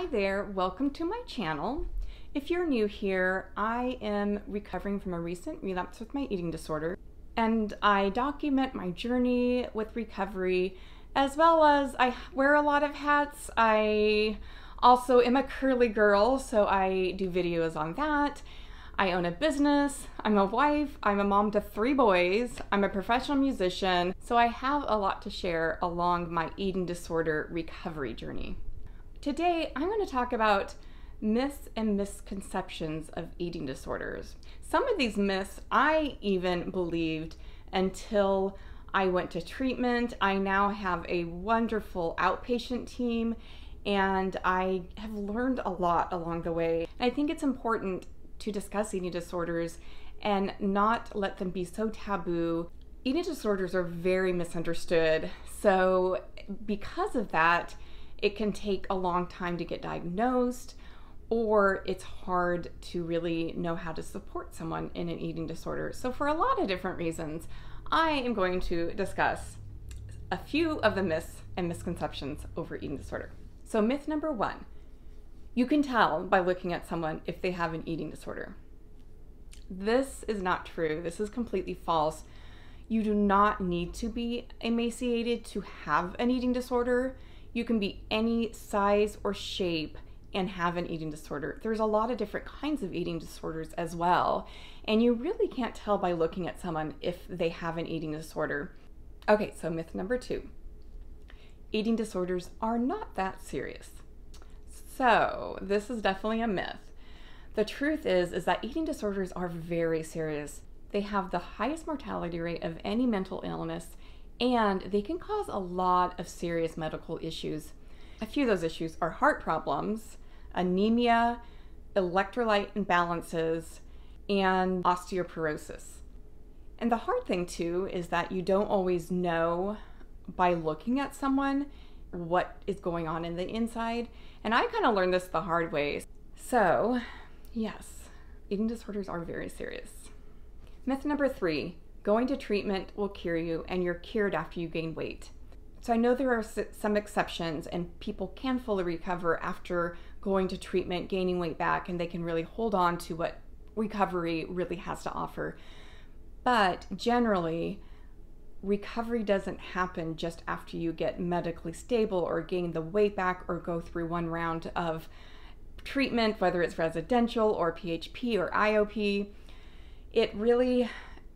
Hi there, welcome to my channel. If you're new here, I am recovering from a recent relapse with my eating disorder, and I document my journey with recovery as well as I wear a lot of hats. I also am a curly girl, so I do videos on that. I own a business, I'm a wife, I'm a mom to 3 boys, I'm a professional musician, so I have a lot to share along my eating disorder recovery journey. Today, I'm going to talk about myths and misconceptions of eating disorders. Some of these myths I even believed until I went to treatment. I now have a wonderful outpatient team, and I have learned a lot along the way. I think it's important to discuss eating disorders and not let them be so taboo. Eating disorders are very misunderstood, so because of that, it can take a long time to get diagnosed, or it's hard to really know how to support someone in an eating disorder. So for a lot of different reasons, I am going to discuss a few of the myths and misconceptions over eating disorder. So myth number 1, you can tell by looking at someone if they have an eating disorder. This is not true. This is completely false. You do not need to be emaciated to have an eating disorder. You can be any size or shape and have an eating disorder. There's a lot of different kinds of eating disorders as well, and you really can't tell by looking at someone if they have an eating disorder. Okay, so myth number 2. Eating disorders are not that serious. So this is definitely a myth. The truth is that eating disorders are very serious. They have the highest mortality rate of any mental illness, and they can cause a lot of serious medical issues. A few of those issues are heart problems, anemia, electrolyte imbalances, and osteoporosis. And the hard thing too is that you don't always know by looking at someone what is going on in the inside. And I kind of learned this the hard way. So yes, eating disorders are very serious. Myth number 3. Going to treatment will cure you, and you're cured after you gain weight. So I know there are some exceptions, and people can fully recover after going to treatment, gaining weight back, and they can really hold on to what recovery really has to offer. But generally, recovery doesn't happen just after you get medically stable or gain the weight back or go through one round of treatment, whether it's residential or PHP or IOP. It really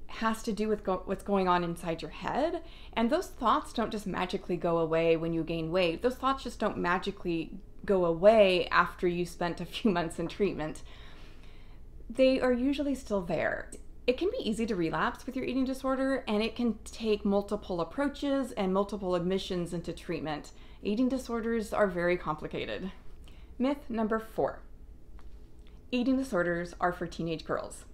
has to do with what's going on inside your head, and those thoughts don't just magically go away when you gain weight. Those thoughts just don't magically go away after you spent a few months in treatment. They are usually still there. It can be easy to relapse with your eating disorder, and it can take multiple approaches and multiple admissions into treatment. Eating disorders are very complicated. Myth number 4. Eating disorders are for teenage girls.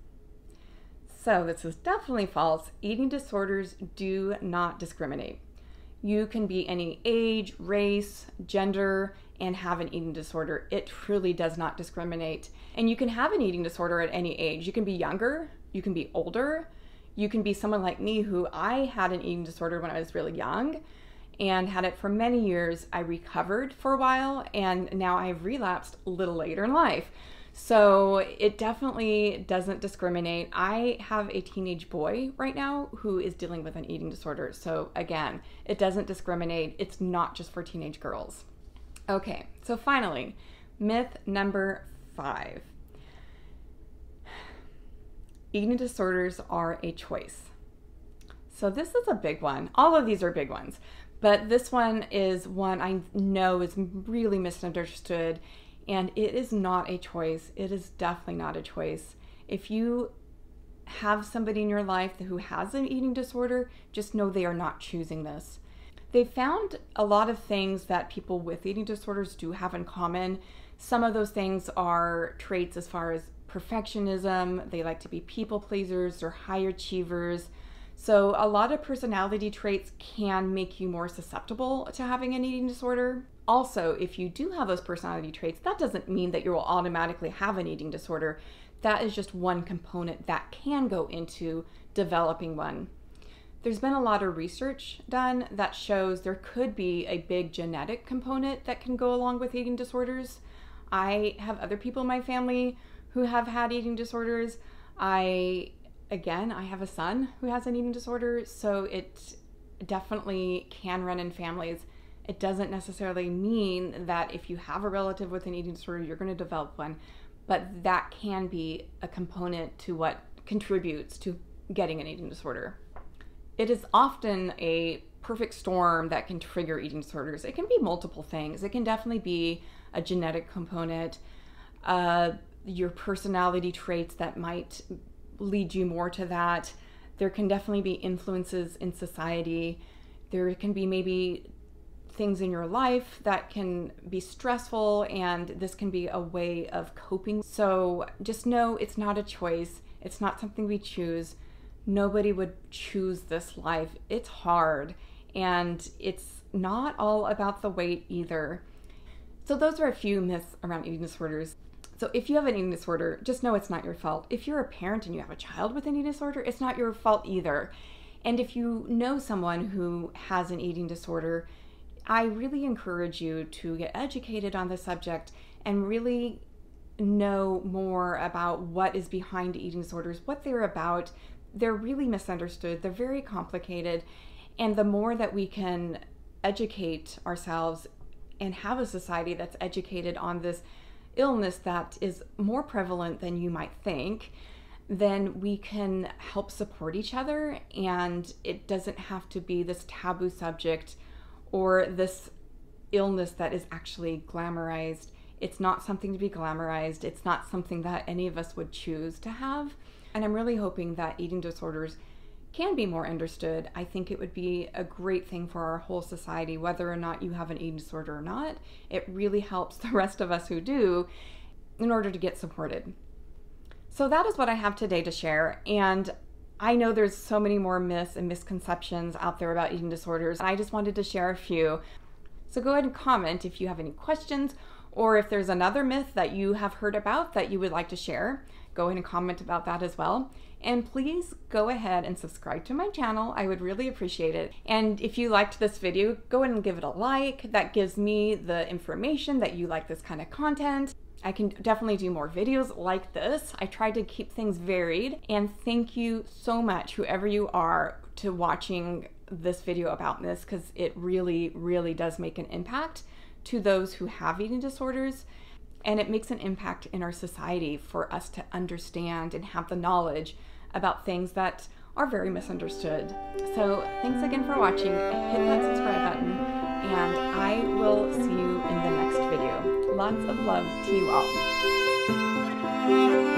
So this is definitely false. Eating disorders do not discriminate. You can be any age, race, gender, and have an eating disorder. It truly does not discriminate. And you can have an eating disorder at any age. You can be younger, you can be older, you can be someone like me who I had an eating disorder when I was really young and had it for many years. I recovered for a while, and now I've relapsed a little later in life. So it definitely doesn't discriminate. I have a teenage boy right now who is dealing with an eating disorder. So again, it doesn't discriminate. It's not just for teenage girls. Okay, so finally, myth number 5. Eating disorders are a choice. So this is a big one. All of these are big ones, but this one is one I know is really misunderstood. And it is not a choice. It is definitely not a choice. If you have somebody in your life who has an eating disorder, just know they are not choosing this. They found a lot of things that people with eating disorders do have in common. Some of those things are traits as far as perfectionism. They like to be people pleasers or high achievers. So a lot of personality traits can make you more susceptible to having an eating disorder. Also, if you do have those personality traits, that doesn't mean that you will automatically have an eating disorder. That is just one component that can go into developing one. There's been a lot of research done that shows there could be a big genetic component that can go along with eating disorders. I have other people in my family who have had eating disorders. I have a son who has an eating disorder, so it definitely can run in families. It doesn't necessarily mean that if you have a relative with an eating disorder, you're going to develop one, but that can be a component to what contributes to getting an eating disorder. It is often a perfect storm that can trigger eating disorders. It can be multiple things. It can definitely be a genetic component, your personality traits that might lead you more to that. There can definitely be influences in society. There can be maybe things in your life that can be stressful, and this can be a way of coping. So just know it's not a choice. It's not something we choose. Nobody would choose this life. It's hard, and it's not all about the weight either. So those are a few myths around eating disorders. So if you have an eating disorder, just know it's not your fault. If you're a parent and you have a child with an eating disorder, it's not your fault either. And if you know someone who has an eating disorder, I really encourage you to get educated on the subject and really know more about what is behind eating disorders, what they're about. They're really misunderstood. They're very complicated. And the more that we can educate ourselves and have a society that's educated on this illness that is more prevalent than you might think, then we can help support each other, and it doesn't have to be this taboo subject or this illness that is actually glamorized. It's not something to be glamorized. It's not something that any of us would choose to have. And I'm really hoping that eating disorders can be more understood. I think it would be a great thing for our whole society, whether or not you have an eating disorder or not. It really helps the rest of us who do in order to get supported. So that is what I have today to share. And I know there's so many more myths and misconceptions out there about eating disorders. I just wanted to share a few. So go ahead and comment if you have any questions, or if there's another myth that you have heard about that you would like to share. Go ahead and comment about that as well. And please go ahead and subscribe to my channel. I would really appreciate it. And if you liked this video, go ahead and give it a like. That gives me the information that you like this kind of content. I can definitely do more videos like this. I try to keep things varied. And thank you so much, whoever you are, to watching this video about this, because it really, really does make an impact to those who have eating disorders. And it makes an impact in our society for us to understand and have the knowledge about things that are very misunderstood. So thanks again for watching. Hit that subscribe button, and I will see you in the next video. Lots of love to you all.